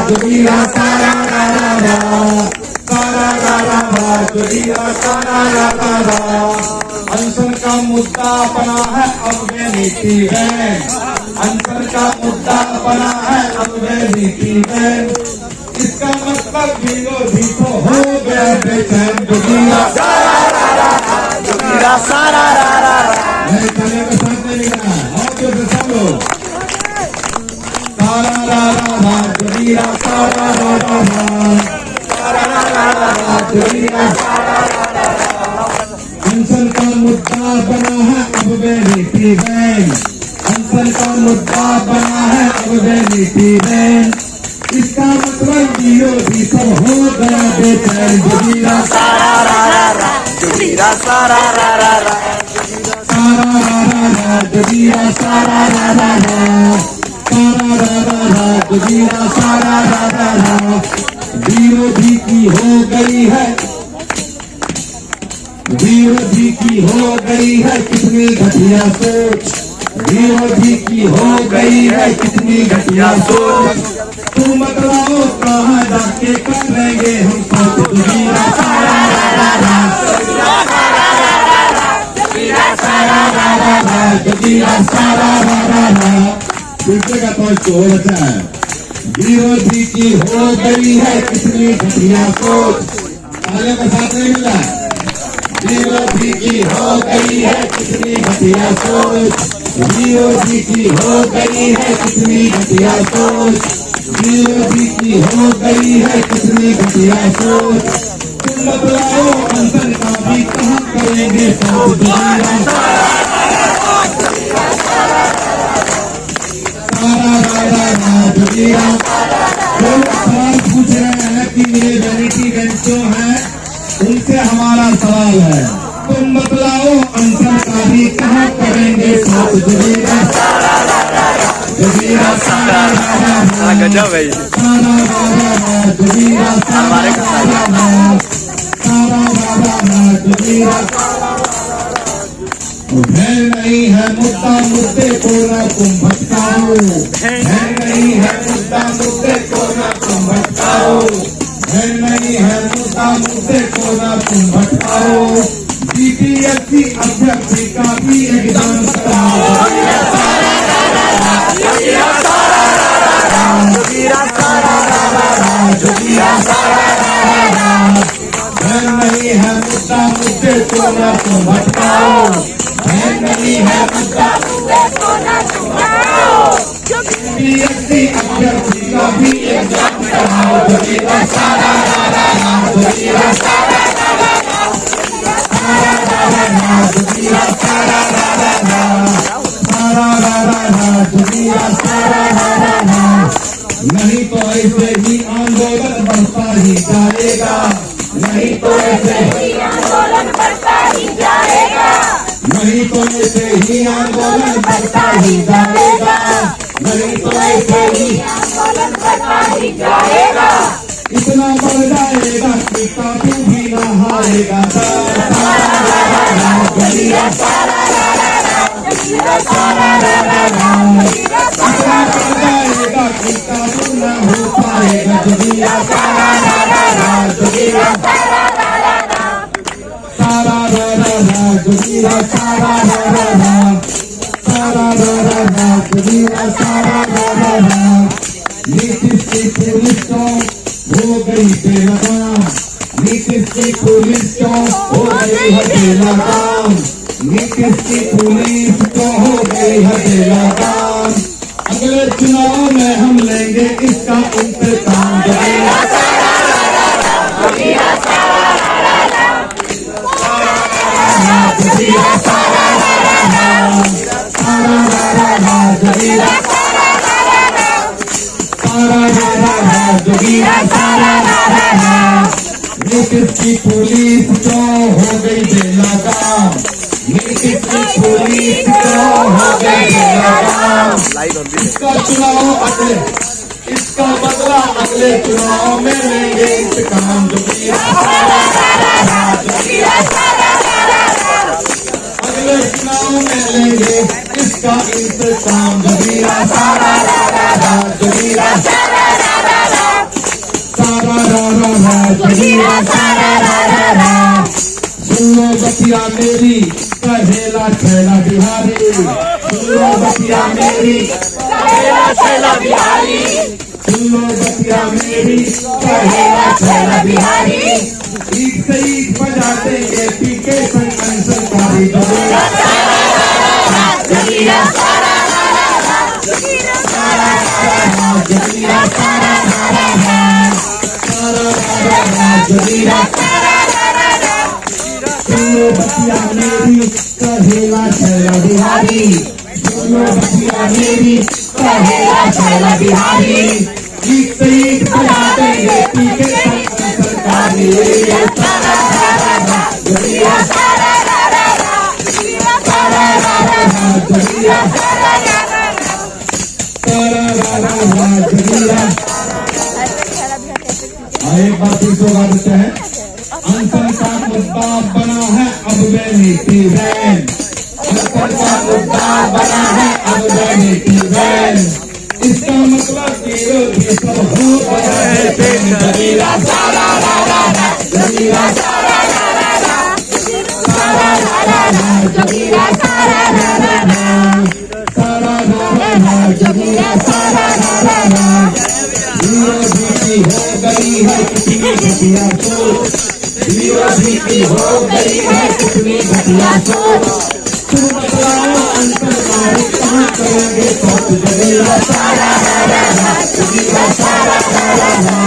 जोगीरा सारा रा रा रा, सारा रा रा रा, जोगीरा सारा रा रा रा। अनशन का मुद्दा बना है अब वे नीति है, अनशन का मुद्दा बना है अब वे नीति है। इसका मतलब विरोधी तो हो गया बेचैन। जोगीरा सारा रा रा रा, जोगीरा सारा रा रा रा। मेरे चले का साथ नहीं मिला और जो सब लोग सारा रा रा रा, जोगीरा सारा रा रा रा, सारा रा रा रा, जोगीरा सारा रा रा रा। अनशन का मुद्दा बना है अब वे नीति बैंक, अनशन का मुद्दा बना है अब वे नीति बैंक। इसका मतलब विरोधी सब हो गया बेचैन। जोगीरा सारा रा रा रा, जोगीरा सारा रा रा रा, सारा रा रा रा, जोगीरा सारा रा रा रा, सारा रा रा रा, जोगीरा सारा रा रा रा। विरोधी की हो गई है, विरोधी की हो गई है कितनी घटिया सोच, विरोधी की हो गई है कितनी घटिया सोच। तुम बतलाओ कहाँ जाके करेंगे हम सोच। जोगीरा सारा रा रा रा, जोगीरा सारा रा रा रा, जोगीरा सारा रा रा रा, जोगीरा सारा रा रा रा। दूसरे का तो चोर है। विरोधी की हो गई है कितनी घटिया सोच। तालियों का साथ नहीं मिला। विरोधी की हो गई है कितनी घटिया सोच, विरोधी की हो गई है कितनी घटिया सोच, विरोधी की हो गई है कितनी घटिया सोच। तुम बतलाओ अनशन का भी कहाँ करेंगे सोच। जोगीरा सारा रा रा रा, जोगीरा। लोग सवाल पूछ रहे हैं कि ये वैनिटी बेंचों है, उनसे हमारा सवाल है तुम बतलाओ अनशन का भी कहाँ करेंगे सोच। जोगीरा सारा रा रा रा, जोगीरा सारा रा रा रा, गजब है सारा रा रा रा, जोगीरा सारा रा रा रा, सारा रा रा रा, जोगीरा। भैर नहीं है मुद्दा मुद्दे को न तुम भटकाओ, भैर नहीं है मुद्दा मुद्दे को न तुम भटकाओ, भैर नहीं है मुद्दा मुद्दे को न तुम भटकाओ। बीपीएससी अभ्यर्थी का भी एग्जाम कराओ। जोगीरा सारा रा रा रा, जोगीरा सारा रा रा रा, जोगीरा सारा रा रा रा, जोगीरा सारा रा रा रा। भैर नहीं है मुद्दा मुद्दे को न तुम भटकाओ, भैर नहीं है मुद्दा मुद्दे को न तुम भटकाओ। बीपीएससी अभ्यर्थी का भी एग्जाम कराओ। जोगीरा सारा रा रा रा, जोगीरा सारा रा रा रा, सारा रा रा रा, जोगीरा सारा रा रा रा, सारा रा रा रा, जोगीरा सारा रा रा रा। नहीं तो ऐसे ही आंदोलन बढ़ता ही जाएगा, नहीं तो ऐसे ही आंदोलन बढ़ता ही जाएगा, नहीं तो ऐसे ही आंदोलन बढ़ता ही जाएगा, नहीं तो ऐसे ही आंदोलन बढ़ता ही जाएगा। इतना बढ़ जाएगा कि काबू भी न हारेगा। सारा रा रा रा, जोगीरा सारा रा रा रा, जोगीरा सारा रा रा रा, इतना बढ़ जाएगा कि काबू न हो पाएगा। जोगीरा सारा रा रा रा, जोगीरा सारा रा रा रा, सारा रा रा रा, जोगीरा सारा रा रा रा, सारा रा रा रा, जोगीरा सारा रा रा रा। नीतीश की पुलिस को हो गई बेलगाम, नीतीश की पुलिस को हो गई है बेलगाम, नीतीश की पुलिस को हो गई है बेलगाम। अगले चुनाव में हम लेंगे इसका इंतकाम। जोगीरा सारा रा रा रा, जोगीरा सारा रा रा रा, जोगीरा सारा रा रा रा, सारा रा रा रा, जोगीरा सारा रा रा रा, सारा रा रा रा, जोगीरा सारा रा रा रा। नीतीश की पुलिस को हो गई बेलगाम, नीतीश की पुलिस को हो गई बेलगाम। इसका चुनाव अगले, इसका बदला अगले चुनाव में लेंगे इंतकाम। जोगीरा सारा रा रा रा, जोगीरा सारा रा रा रा, अगले चुनाव में लेंगे इसका इंतकाम। जोगीरा सारा रा रा रा, जोगीरा जगीरा सारा रा रा रा। सुन लो बतिया मेरी कहेला छैला बिहारी, सुन लो बतिया मेरी कहेला छैला बिहारी, सुन लो बतिया मेरी कहेला छैला बिहारी। ईद से ईद बजा देंगे पीके संग सरकारी जगीरा जगीरा सारा रा रा रा, जगीरा सारा रा रा, जगीरा सारा रा रा रा, सारा रा रा रा, जगीरा सारा रा रा रा। सुन लो बतिया मेरी कहेला छैला बिहारी, सुन लो बतिया मेरी कहेला छैला बिहारी। ईद से ईद बजा देंगे पीके संग सरकारी जगीरा सारा रा रा रा, जगीरा सारा रा रा रा, जगीरा सारा रा रा रा, जगीरा सारा रा रा रा। सारा रा रा रा, जगीरा। एक बार फिर से गा देते हैं। अनशन का मुद्दा बना है अब वे नीति वैन, अनशन का मुद्दा बना है अब वे नीति वैन। इसका मतलब विरोधी सब हो गए थे। जगीरा सारा रा रा रा, जगीरा सारा रा रा रा, सारा रा रा रा, जगीरा सारा रा रा रा, सारा रा रा रा, जगीरा सारा रा रा रा। विरोधी की हो गई है कितनी घटिया सोच, विरोधी की हो गई है कितनी घटिया सोच। तुम बतलाओ अंतरवादी कहाँ करेंगे सोच। जगीरा सारा रा रा रा, जगीरा सारा रा रा रा,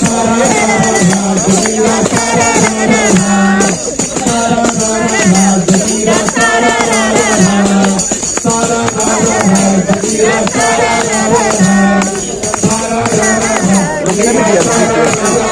सारा रा रा रा, जगीरा सारा रा रा रा, सारा रा रा रा, जगीरा सारा रा रा रा, सारा रा रा रा, जगीरा सारा रा रा रा, सारा रा रा रा, जगीरा सारा रा रा रा।